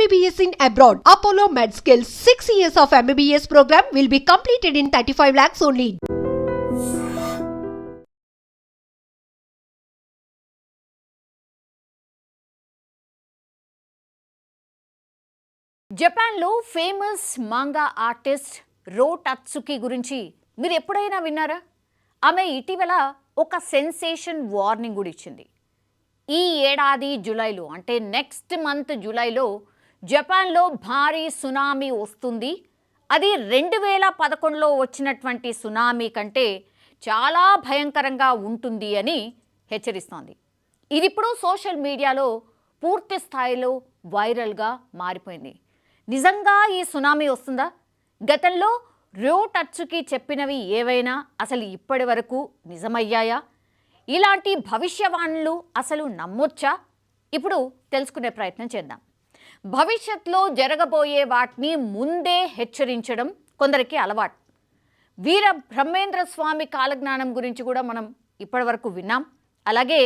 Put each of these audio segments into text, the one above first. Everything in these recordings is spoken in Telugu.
MBBS in abroad. Apollo MedSkill 6 years of MBBS program will be completed in 35 lakhs only. జపాన్లో ఫేమస్ మాంగా ఆర్టిస్ట్ రో టత్సుకి గురించి మీరు ఎప్పుడైనా విన్నారా? ఆమె ఇటీవల ఒక సెన్సేషన్ వార్నింగ్ కూడా ఇచ్చింది. ఈ ఏడాది జూలైలో అంటే నెక్స్ట్ మంత్ జూలైలో జపాన్లో భారీ సునామీ వస్తుంది. అది 2011లో వచ్చినటువంటి సునామీ కంటే చాలా భయంకరంగా ఉంటుంది అని హెచ్చరిస్తోంది. ఇది ఇప్పుడు సోషల్ మీడియాలో పూర్తి స్థాయిలో వైరల్గా మారిపోయింది. నిజంగా ఈ సునామీ వస్తుందా? గతంలో రో టత్సుకి చెప్పినవి ఏవైనా అసలు ఇప్పటి వరకు నిజమయ్యాయా? ఇలాంటి భవిష్యవాణులు అసలు నమ్మొచ్చా? ఇప్పుడు తెలుసుకునే ప్రయత్నం చేద్దాం. భవిష్యత్తులో జరగబోయే వాటిని ముందే హెచ్చరించడం కొందరికి అలవాటు. వీర బ్రహ్మేంద్ర స్వామి కాలజ్ఞానం గురించి కూడా మనం ఇప్పటివరకు విన్నాం. అలాగే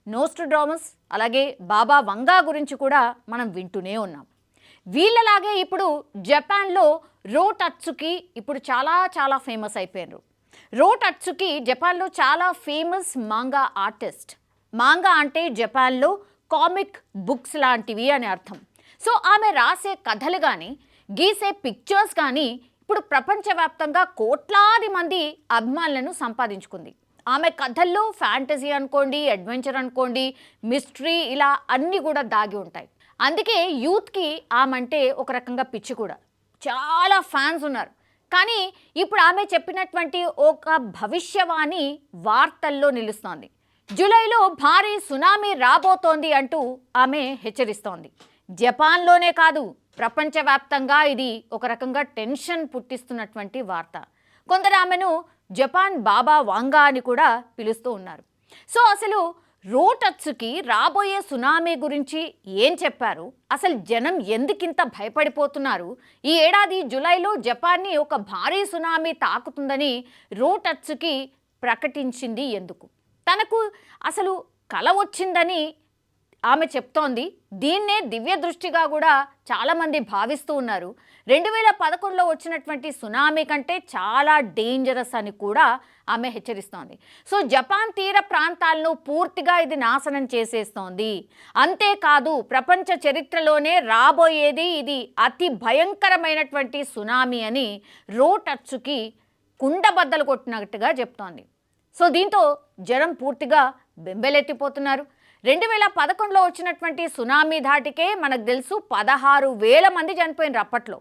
నోస్ట్రాడమస్, అలాగే బాబా వంగా గురించి కూడా మనం వింటూనే ఉన్నాం. వీళ్ళలాగే ఇప్పుడు జపాన్లో రో టత్సుకి ఇప్పుడు చాలా ఫేమస్ అయిపోయారు. రో టత్సుకి జపాన్లో చాలా ఫేమస్ మాంగా ఆర్టిస్ట్. మాంగా అంటే జపాన్లో కామిక్ బుక్స్ లాంటివి అని అర్థం. సో ఆమె రాసే కథలు కానీ గీసే పిక్చర్స్ కానీ ఇప్పుడు ప్రపంచవ్యాప్తంగా కోట్లాది మంది అభిమానులను సంపాదించుకుంది. ఆమె కథల్లో ఫ్యాంటసీ అనుకోండి, అడ్వెంచర్ అనుకోండి, మిస్టరీ ఇలా అన్నీ కూడా దాగి ఉంటాయి. అందుకే యూత్కి ఆమంటే ఒక రకంగా పిచ్చి కూడా. చాలా ఫ్యాన్స్ ఉన్నారు. కానీ ఇప్పుడు ఆమె చెప్పినటువంటి ఒక భవిష్యవాణి వార్తల్లో నిలుస్తోంది. జూలైలో భారీ సునామీ రాబోతోంది అంటూ ఆమె హెచ్చరిస్తోంది. జపాన్లోనే కాదు, ప్రపంచవ్యాప్తంగా ఇది ఒక రకంగా టెన్షన్ పుట్టిస్తున్నటువంటి వార్త. కొందరు ఆమెను జపాన్ బాబా వాంగా అని కూడా పిలుస్తూ ఉన్నారు. సో అసలు రో టత్సుకి రాబోయే సునామీ గురించి ఏం చెప్పారు? అసలు జనం ఎందుకింత భయపడిపోతున్నారు? ఈ ఏడాది జూలైలో జపాన్ని ఒక భారీ సునామీ తాకుతుందని రో టత్సుకి ప్రకటించింది ఎందుకు? తనకు అసలు కల వచ్చిందని ఆమె చెప్తోంది. దీన్నే దివ్య దృష్టిగా కూడా చాలామంది భావిస్తూ ఉన్నారు. 2011లో వచ్చినటువంటి సునామీ కంటే చాలా డేంజరస్ అని కూడా ఆమె హెచ్చరిస్తోంది. సో జపాన్ తీర ప్రాంతాలను పూర్తిగా ఇది నాశనం చేసేస్తోంది. అంతేకాదు ప్రపంచ చరిత్రలోనే రాబోయేది ఇది అతి భయంకరమైనటువంటి సునామీ అని రో టత్సుకి కుండబద్దలు కొట్టినట్టుగా చెప్తోంది. సో దీంతో జనం పూర్తిగా బెంబెలెత్తిపోతున్నారు. 2011లో వచ్చినటువంటి సునామీ ధాటికే మనకు తెలుసు 16,000 మంది చనిపోయినారు అప్పట్లో.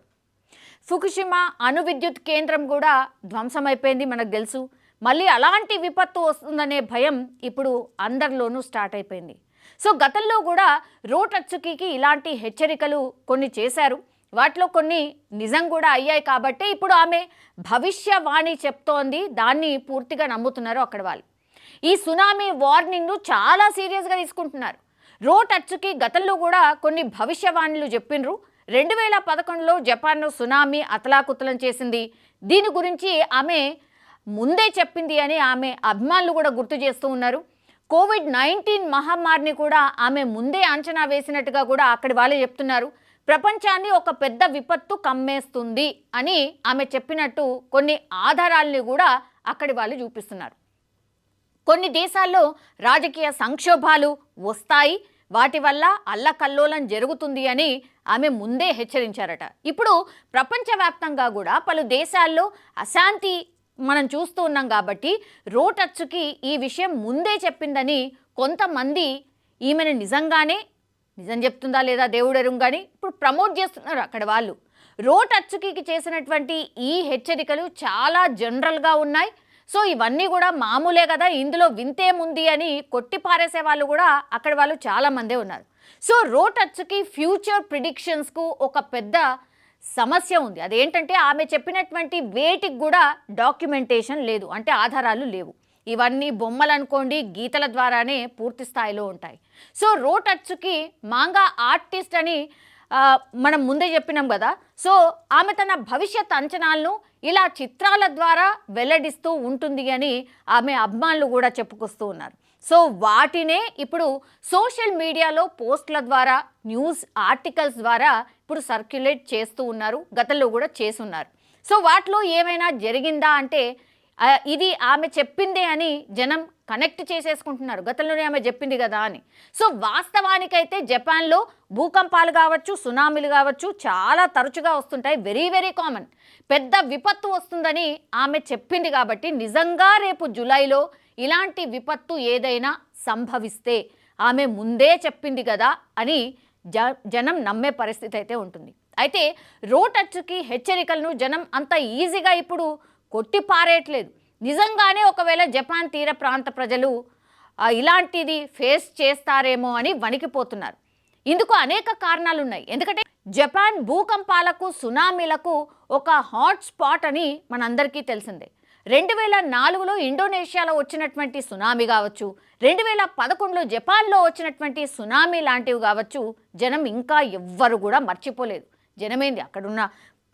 ఫుకుషిమా అణు విద్యుత్ కేంద్రం కూడా ధ్వంసమైపోయింది మనకు తెలుసు. మళ్ళీ అలాంటి విపత్తు వస్తుందనే భయం ఇప్పుడు అందరిలోనూ స్టార్ట్ అయిపోయింది. సో గతంలో కూడా రో టత్సుకి ఇలాంటి హెచ్చరికలు కొన్ని చేశారు. వాటిలో కొన్ని నిజం కూడా అయ్యాయి. కాబట్టి ఇప్పుడు ఆమె భవిష్యవాణి చెప్తోంది, దాన్ని పూర్తిగా నమ్ముతున్నారు అక్కడ వాళ్ళు. ఈ సునామీ వార్నింగ్ను చాలా సీరియస్గా తీసుకుంటున్నారు. రో టత్సుకి గతంలో కూడా కొన్ని భవిష్యవాణులు చెప్పిండ్రు. 2011లో జపాన్ను సునామీ అతలాకుతలం చేసింది. దీని గురించి ఆమె ముందే చెప్పింది అని ఆమె అభిమానులు కూడా గుర్తు చేస్తూ ఉన్నారు. కోవిడ్-19 మహమ్మారిని కూడా ఆమె ముందే అంచనా వేసినట్టుగా కూడా అక్కడి వాళ్ళే చెప్తున్నారు. ప్రపంచాన్ని ఒక పెద్ద విపత్తు కమ్మేస్తుంది అని ఆమె చెప్పినట్టు కొన్ని ఆధారాలని కూడా అక్కడి వాళ్ళు చూపిస్తున్నారు. కొన్ని దేశాల్లో రాజకీయ సంక్షోభాలు వస్తాయి, వాటి వల్ల అల్లకల్లోలం జరుగుతుంది అని ఆమె ముందే హెచ్చరించారట. ఇప్పుడు ప్రపంచవ్యాప్తంగా కూడా పలు దేశాల్లో అశాంతి మనం చూస్తూ ఉన్నాం. కాబట్టి రో టత్సుకి ఈ విషయం ముందే చెప్పిందని కొంతమంది ఈమెను నిజం చెప్తుందా లేదా దేవుడెరుం కానీ ఇప్పుడు ప్రమోట్ చేస్తున్నారు అక్కడ వాళ్ళు. రో టత్సుకి చేసినటువంటి ఈ హెచ్చరికలు చాలా జనరల్గా ఉన్నాయి. సో ఇవన్నీ కూడా మామూలే కదా, ఇందులో వింతేముంది అని కొట్టిపారేసే వాళ్ళు కూడా అక్కడ వాళ్ళు చాలామందే ఉన్నారు. సో రో టత్సుకి ఫ్యూచర్ ప్రిడిక్షన్స్కు ఒక పెద్ద సమస్య ఉంది. అదేంటంటే ఆమె చెప్పినటువంటి వేటికి కూడా డాక్యుమెంటేషన్ లేదు, అంటే ఆధారాలు లేవు. ఇవన్నీ బొమ్మలు అనుకోండి, గీతల ద్వారానే పూర్తి స్థాయిలో ఉంటాయి. సో రో టత్సుకి మాంగా ఆర్టిస్ట్ అని మనం ముందే చెప్పినాం కదా. సో ఆమె తన భవిష్యత్ అంచనాలను ఇలా చిత్రాల ద్వారా వెల్లడిస్తూ ఉంటుంది అని ఆమె అభిమానులు కూడా చెప్పుకొస్తూ ఉన్నారు. సో వాటినే ఇప్పుడు సోషల్ మీడియాలో పోస్టుల ద్వారా, న్యూస్ ఆర్టికల్స్ ద్వారా ఇప్పుడు సర్క్యులేట్ చేస్తూ ఉన్నారు, గతంలో కూడా చేసున్నారు. సో వాటిలో ఏమైనా జరిగిందా అంటే ఇది ఆమె చెప్పిందే అని జనం కనెక్ట్ చేసేసుకుంటున్నారు, గతంలోనే ఆమె చెప్పింది కదా అని. సో వాస్తవానికైతే జపాన్లో భూకంపాలు కావచ్చు, సునామీలు కావచ్చు చాలా తరచుగా వస్తుంటాయి, వెరీ వెరీ కామన్. పెద్ద విపత్తు వస్తుందని ఆమె చెప్పింది కాబట్టి నిజంగా రేపు జూలైలో ఇలాంటి విపత్తు ఏదైనా సంభవిస్తే ఆమె ముందే చెప్పింది కదా అని జనం నమ్మే పరిస్థితి అయితే ఉంటుంది. అయితే రోటచ్చుకి హెచ్చరికలను జనం అంత ఈజీగా ఇప్పుడు కొట్టి పారేయట్లేదు. నిజంగానే ఒకవేళ జపాన్ తీర ప్రాంత ప్రజలు ఇలాంటిది ఫేస్ చేస్తారేమో అని వణికిపోతున్నారు. ఇందుకు అనేక కారణాలు ఉన్నాయి. ఎందుకంటే జపాన్ భూకంపాలకు, సునామీలకు ఒక హాట్ స్పాట్ అని మనందరికీ తెలిసిందే. 2004లో ఇండోనేషియాలో వచ్చినటువంటి సునామీ కావచ్చు, 2011లో జపాన్లో వచ్చినటువంటి సునామీ లాంటివి కావచ్చు, జనం ఇంకా ఎవ్వరు కూడా మర్చిపోలేదు. జనమేంది, అక్కడున్న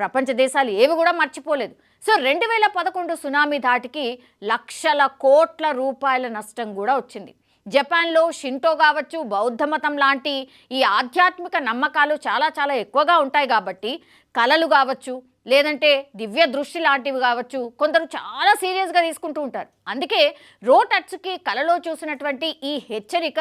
ప్రపంచ దేశాలు ఏవి కూడా మర్చిపోలేదు. సో 2011 సునామీ ధాటికి లక్షల కోట్ల రూపాయల నష్టం కూడా వచ్చింది. జపాన్లో షింటో కావచ్చు, బౌద్ధ మతం లాంటి ఈ ఆధ్యాత్మిక నమ్మకాలు చాలా చాలా ఎక్కువగా ఉంటాయి కాబట్టి కళలు కావచ్చు, లేదంటే దివ్య దృష్టి లాంటివి కావచ్చు, కొందరు చాలా సీరియస్గా తీసుకుంటూ ఉంటారు. అందుకే రోటచ్చుకి కళలో చూసినటువంటి ఈ హెచ్చరిక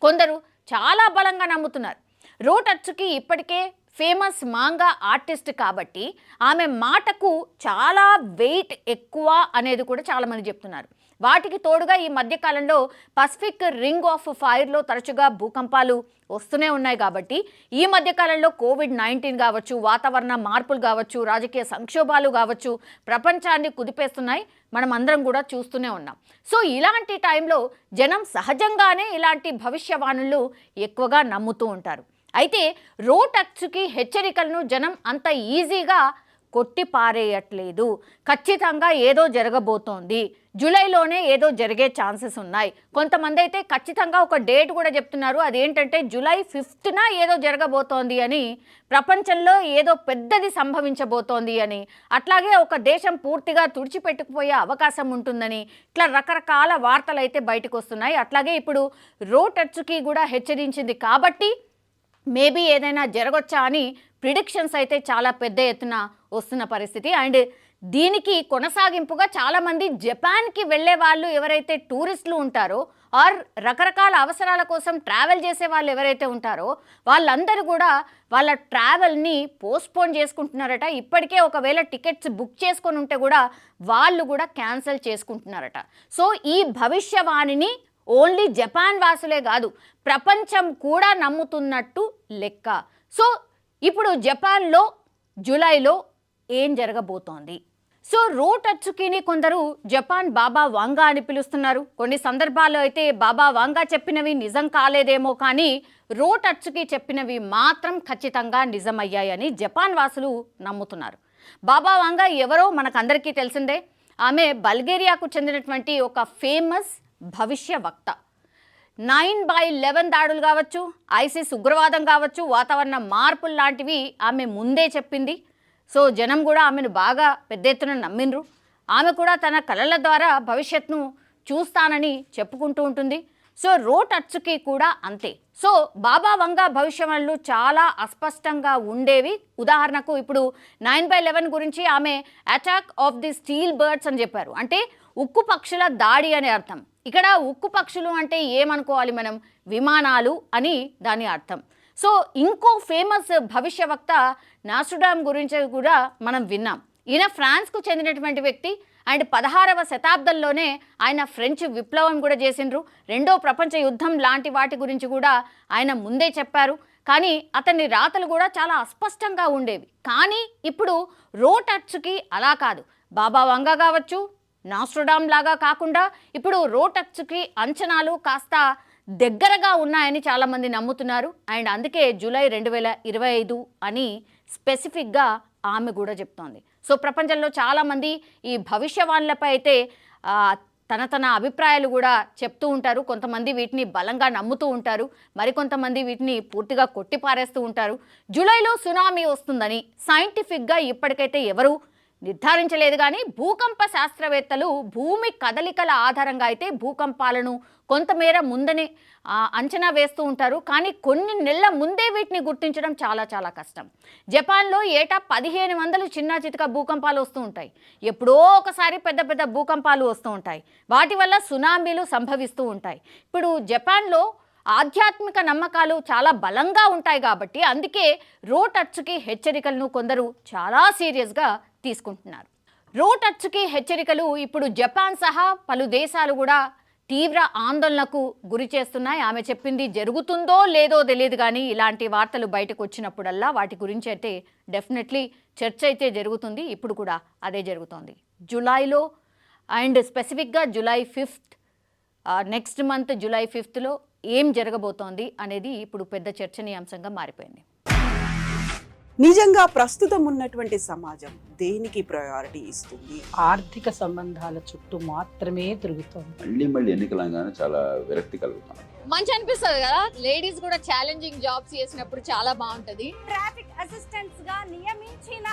కొందరు చాలా బలంగా నమ్ముతున్నారు. రోటచ్చుకి ఇప్పటికే ఫేమస్ మాంగా ఆర్టిస్ట్ కాబట్టి ఆమె మాటకు చాలా వెయిట్ ఎక్కువ అనేది కూడా చాలామంది చెప్తున్నారు. వాటికి తోడుగా ఈ మధ్యకాలంలో పసిఫిక్ రింగ్ ఆఫ్ ఫైర్లో తరచుగా భూకంపాలు వస్తూనే ఉన్నాయి కాబట్టి ఈ మధ్యకాలంలో కోవిడ్-19 కావచ్చు, వాతావరణ మార్పులు కావచ్చు, రాజకీయ సంక్షోభాలు కావచ్చు ప్రపంచాన్ని కుదిపేస్తున్నాయి. మనం అందరం కూడా చూస్తూనే ఉన్నాం. సో ఇలాంటి టైంలో జనం సహజంగానే ఇలాంటి భవిష్యవాణులు ఎక్కువగా నమ్ముతూ ఉంటారు. అయితే రోటచ్చుకి హెచ్చరికలను జనం అంత ఈజీగా కొట్టి పారేయట్లేదు. ఖచ్చితంగా ఏదో జరగబోతోంది, జూలైలోనే ఏదో జరిగే ఛాన్సెస్ ఉన్నాయి. కొంతమంది అయితే ఖచ్చితంగా ఒక డేట్ కూడా చెప్తున్నారు, అదేంటంటే జూలై 5న ఏదో జరగబోతోంది అని, ప్రపంచంలో ఏదో పెద్దది సంభవించబోతోంది అని, అట్లాగే ఒక దేశం పూర్తిగా తుడిచిపెట్టుకుపోయే అవకాశం ఉంటుందని, ఇట్లా రకరకాల వార్తలు అయితే బయటకు వస్తున్నాయి. అట్లాగే ఇప్పుడు రోటచ్చుకి కూడా హెచ్చరించింది కాబట్టి మేబీ ఏదైనా జరగొచ్చా అని ప్రిడిక్షన్స్ అయితే చాలా పెద్ద ఎత్తున వస్తున్న పరిస్థితి. అండ్ దీనికి కొనసాగింపుగా చాలామంది జపాన్కి వెళ్ళే వాళ్ళు ఎవరైతే టూరిస్టులు ఉంటారో ఆర్ రకరకాల అవసరాల కోసం ట్రావెల్ చేసే వాళ్ళు ఎవరైతే ఉంటారో వాళ్ళందరూ కూడా వాళ్ళ ట్రావెల్ని పోస్ట్పోన్ చేసుకుంటున్నారట. ఇప్పటికే ఒకవేళ టికెట్స్ బుక్ చేసుకొని ఉంటే కూడా వాళ్ళు కూడా క్యాన్సిల్ చేసుకుంటున్నారట. సో ఈ భవిష్యవాణిని ఓన్లీ జపాన్ వాసులే కాదు, ప్రపంచం కూడా నమ్ముతున్నట్టు లెక్క. సో ఇప్పుడు జపాన్లో జూలైలో ఏం జరగబోతోంది? సో రోటచ్చుకిని కొందరు జపాన్ బాబా వాంగా అని పిలుస్తున్నారు. కొన్ని సందర్భాల్లో అయితే బాబా వాంగా చెప్పినవి నిజం కాలేదేమో, కానీ రోటచ్చుకి చెప్పినవి మాత్రం ఖచ్చితంగా నిజమయ్యాయని జపాన్ వాసులు నమ్ముతున్నారు. బాబా వాంగా ఎవరో మనకందరికీ తెలిసిందే. ఆమె బల్గేరియాకు చెందినటువంటి ఒక ఫేమస్ భవిష్య వక్త. 9/11 దాడులు కావచ్చు, ఐసిస్ ఉగ్రవాదం కావచ్చు, వాతావరణ మార్పులు లాంటివి ఆమె ముందే చెప్పింది. సో జనం కూడా ఆమెను బాగా పెద్ద ఎత్తున నమ్మిండ్రు. ఆమె కూడా తన కళల ద్వారా భవిష్యత్తును చూస్తానని చెప్పుకుంటూ ఉంటుంది. సో రోటచ్చుకి కూడా అంతే. సో బాబా వంగా భవిష్యవాణులు చాలా అస్పష్టంగా ఉండేవి. ఉదాహరణకు ఇప్పుడు 9/11 గురించి ఆమె attack of the steel birds అని చెప్పారు. అంటే ఉక్కు పక్షుల దాడి అనే అర్థం. ఇక్కడ ఉక్కు పక్షులు అంటే ఏమనుకోవాలి మనం? విమానాలు అని దాని అర్థం. సో ఇంకో ఫేమస్ భవిష్యవక్త నాస్ట్రాడామ్ గురించి కూడా మనం విన్నాం. ఈయన ఫ్రాన్స్కు చెందినటువంటి వ్యక్తి అండ్ 16వ శతాబ్దంలోనే ఆయన ఫ్రెంచ్ విప్లవం కూడా చేసిండ్రు. రెండో ప్రపంచ యుద్ధం లాంటి వాటి గురించి కూడా ఆయన ముందే చెప్పారు. కానీ అతని రాతలు కూడా చాలా అస్పష్టంగా ఉండేవి. కానీ ఇప్పుడు రోటచ్చుకి అలా కాదు. బాబా వంగా కావచ్చు, నాస్ట్రాడామ్ లాగా కాకుండా ఇప్పుడు రోటచ్చుకి అంచనాలు కాస్త దగ్గరగా ఉన్నాయని చాలామంది నమ్ముతున్నారు. అండ్ అందుకే జూలై 2025 అని స్పెసిఫిక్గా ఆమె కూడా చెప్తోంది. సో ప్రపంచంలో చాలామంది ఈ భవిష్యవాణులపై అయితే తన అభిప్రాయాలు కూడా చెప్తూ ఉంటారు. కొంతమంది వీటిని బలంగా నమ్ముతూ ఉంటారు, మరికొంతమంది వీటిని పూర్తిగా కొట్టిపారేస్తూ ఉంటారు. జూలైలో సునామీ వస్తుందని సైంటిఫిక్గా ఇప్పటికైతే ఎవరు నిర్ధారించలేదు. కానీ భూకంప శాస్త్రవేత్తలు భూమి కదలికల ఆధారంగా అయితే భూకంపాలను కొంతమేర ముందనే అంచనా వేస్తూ ఉంటారు. కానీ కొన్ని నెలల ముందే వీటిని గుర్తించడం చాలా చాలా కష్టం. జపాన్లో ఏటా 1500 చిన్న చితక భూకంపాలు వస్తూ ఉంటాయి. ఎప్పుడో ఒకసారి పెద్ద పెద్ద భూకంపాలు వస్తూ ఉంటాయి. వాటి వల్ల సునామీలు సంభవిస్తూ ఉంటాయి. ఇప్పుడు జపాన్లో ఆధ్యాత్మిక నమ్మకాలు చాలా బలంగా ఉంటాయి కాబట్టి అందుకే రోట్ అచ్చుకి హెచ్చరికలను కొందరు చాలా సీరియస్గా తీసుకుంటున్నారు. రోట్ అచ్చుకి హెచ్చరికలు ఇప్పుడు జపాన్ సహా పలు దేశాలు కూడా తీవ్ర ఆందోళనకు గురి చేస్తున్నాయి. ఆమె చెప్పింది జరుగుతుందో లేదో తెలియదు, కానీ ఇలాంటి వార్తలు బయటకు వచ్చినప్పుడల్లా వాటి గురించి అయితే డెఫినెట్లీ చర్చ అయితే జరుగుతుంది. ఇప్పుడు కూడా అదే జరుగుతోంది. జూలైలో అండ్ స్పెసిఫిక్గా July 5th, next month July 5thలో ఏం జరగబోతోంది అనేది ఇప్పుడు పెద్ద చర్చనీయాంశంగా మారిపోయింది. నిజంగా ప్రస్తుతం ఉన్నటువంటి సమాజం దేనికి ప్రయారిటీ ఇస్తుంది? ఆర్థిక సంబంధాల చుట్టూ మాత్రమే తిరుగుతోంది. మళ్ళీ ఎన్నికలంగానే చాలా విరక్తి కలుగుతాం. మంచి అనిపిస్తుంది కదా, లేడీస్ కూడా ఛాలెంజింగ్ జాబ్స్ చేసినప్పుడు చాలా బాగుంటది. ట్రాఫిక్ అసిస్టెంట్స్ గా నియమించిన